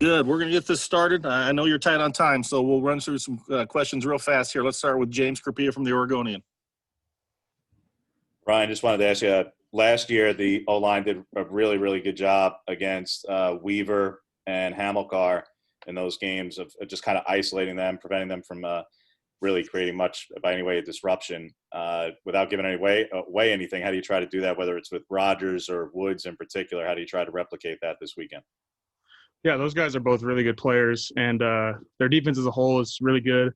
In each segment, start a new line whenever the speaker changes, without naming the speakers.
Good. We're going to get this started. I know you're tight on time, so we'll run through some questions real fast here. Let's start with James Carpia from the Oregonian.
Ryan, just wanted to ask you, last year the O-line did a really, really good job against Weaver and Hamilcar in those games of just kind of isolating them, preventing them from really creating much by any way a disruption without giving away anything. How do you try to do that, whether it's with Rogers or Woods in particular? How do you try to replicate that this weekend?
Yeah, those guys are both really good players, and their defense as a whole is really good.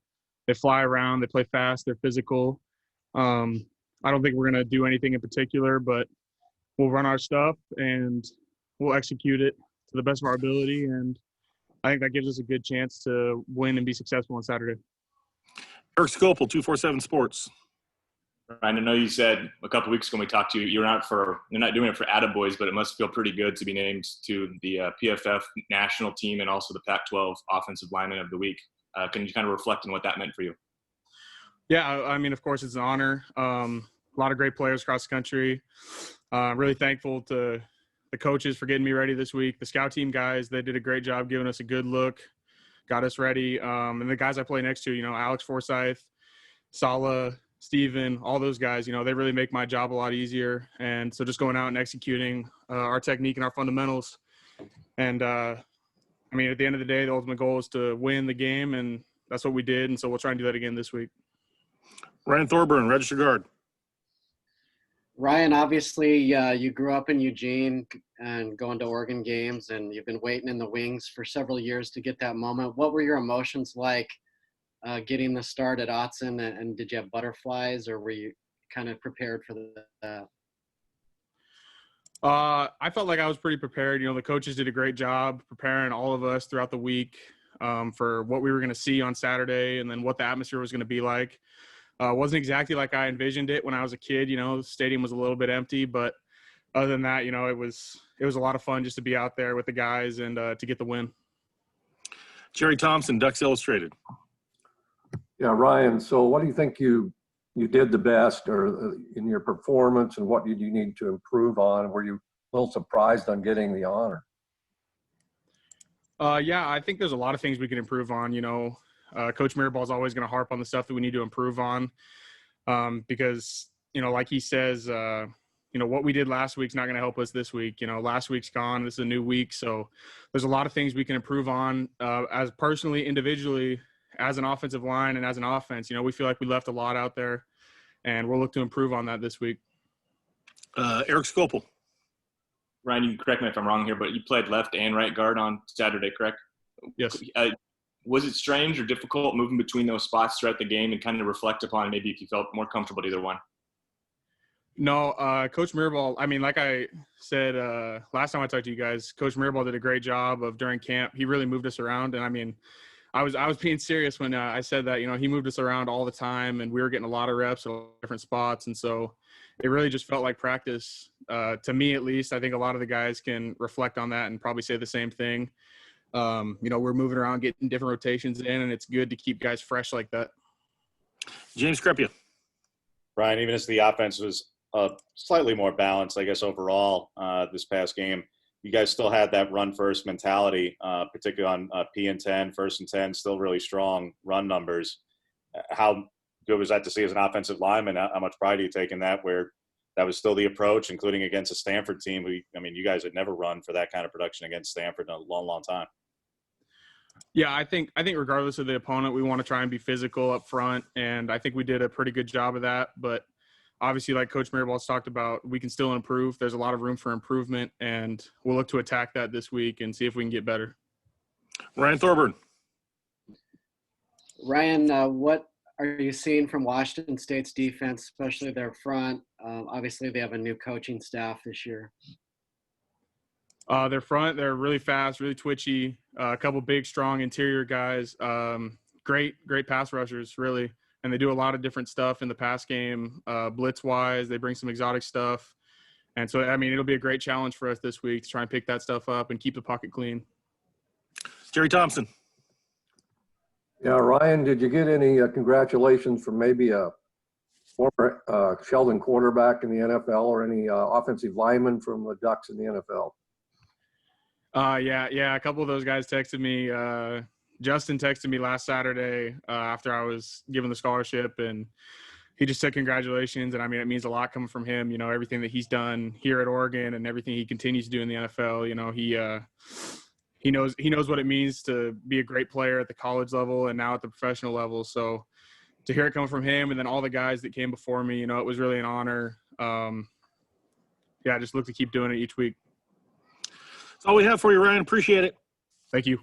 They fly around, they play fast, they're physical. I don't think we're going to do anything in particular, but we'll run our stuff and we'll execute it to the best of our ability, and I think that gives us a good chance to win and be successful on Saturday.
Eric Skopel, 247 Sports.
Ryan, I know you said a couple weeks ago when we talked to you, you're not doing it for Attaboys, but it must feel pretty good to be named to the PFF national team and also the Pac-12 Offensive Lineman of the Week. Can you kind of reflect on what that meant for you?
Yeah, I mean, of course, it's an honor. A lot of great players across the country. I'm really thankful to the coaches for getting me ready this week. The scout team guys, they did a great job giving us a good look, got us ready. And the guys I play next to, Alex Forsyth, Sala, Steven, all those guys, they really make my job a lot easier. And so just going out and executing our technique and our fundamentals. And, at the end of the day, the ultimate goal is to win the game, and that's what we did. And so we'll try and do that again this week.
Ryan Thorburn, Register Guard.
Ryan, obviously, you grew up in Eugene and going to Oregon games, and you've been waiting in the wings for several years to get that moment. What were your emotions like getting the start at Autzen, and did you have butterflies, or were you kind of prepared for that?
I felt like I was pretty prepared. The coaches did a great job preparing all of us throughout the week for what we were going to see on Saturday and then what the atmosphere was going to be like. Wasn't exactly like I envisioned it when I was a kid. The stadium was a little bit empty, but other than that, it was a lot of fun just to be out there with the guys and to get the win.
Jerry Thompson, Ducks Illustrated.
Yeah, Ryan, so what do you think you did the best or in your performance, and what did you need to improve on? Were you a little surprised on getting the honor?
Yeah, I think there's a lot of things we can improve on. Coach Mirabal is always going to harp on the stuff that we need to improve on because, like he says, what we did last week's not going to help us this week. Last week's gone. This is a new week. So there's a lot of things we can improve on as personally, individually, as an offensive line and as an offense. We feel like we left a lot out there, and we'll look to improve on that this week.
Eric Skopel.
Ryan, you can correct me if I'm wrong here, but you played left and right guard on Saturday, correct?
Yes.
Was it strange or difficult moving between those spots throughout the game and kind of reflect upon maybe if you felt more comfortable at either one?
No, Coach Mirabal, like I said last time I talked to you guys, Coach Mirabal did a great job of during camp. He really moved us around, and I was being serious when I said that. He moved us around all the time, and we were getting a lot of reps at different spots, and so it really just felt like practice to me, at least. I think a lot of the guys can reflect on that and probably say the same thing. We're moving around, getting different rotations in, and it's good to keep guys fresh like that.
James Crepia.
Ryan, even as the offense was slightly more balanced, I guess, overall this past game, you guys still had that run-first mentality, particularly on P and 10, 1st and 10, still really strong run numbers. How good was that to see as an offensive lineman? How much pride do you take in that, where that was still the approach, including against a Stanford team? You guys had never run for that kind of production against Stanford in a long, long time.
Yeah, I think regardless of the opponent, we want to try and be physical up front, and I think we did a pretty good job of that. But obviously, like Coach Mirabal's talked about, we can still improve. There's a lot of room for improvement, and we'll look to attack that this week and see if we can get better.
Ryan Thorburn.
Ryan, what are you seeing from Washington State's defense, especially their front? Obviously, they have a new coaching staff this year.
Their front, they're really fast, really twitchy. A couple big, strong interior guys. Great pass rushers, really. And they do a lot of different stuff in the pass game, blitz-wise. They bring some exotic stuff. And so, it'll be a great challenge for us this week to try and pick that stuff up and keep the pocket clean.
Jerry Thompson.
Yeah, Ryan, did you get any congratulations from maybe a former Sheldon quarterback in the NFL or any offensive lineman from the Ducks in the NFL?
Yeah. A couple of those guys texted me. Justin texted me last Saturday after I was given the scholarship, and he just said congratulations. And I mean, it means a lot coming from him. You know, everything that he's done here at Oregon and everything he continues to do in the NFL. You know, he knows what it means to be a great player at the college level and now at the professional level. So to hear it come from him and then all the guys that came before me, you know, it was really an honor. I just look to keep doing it each week.
That's all we have for you, Ryan. Appreciate it.
Thank you.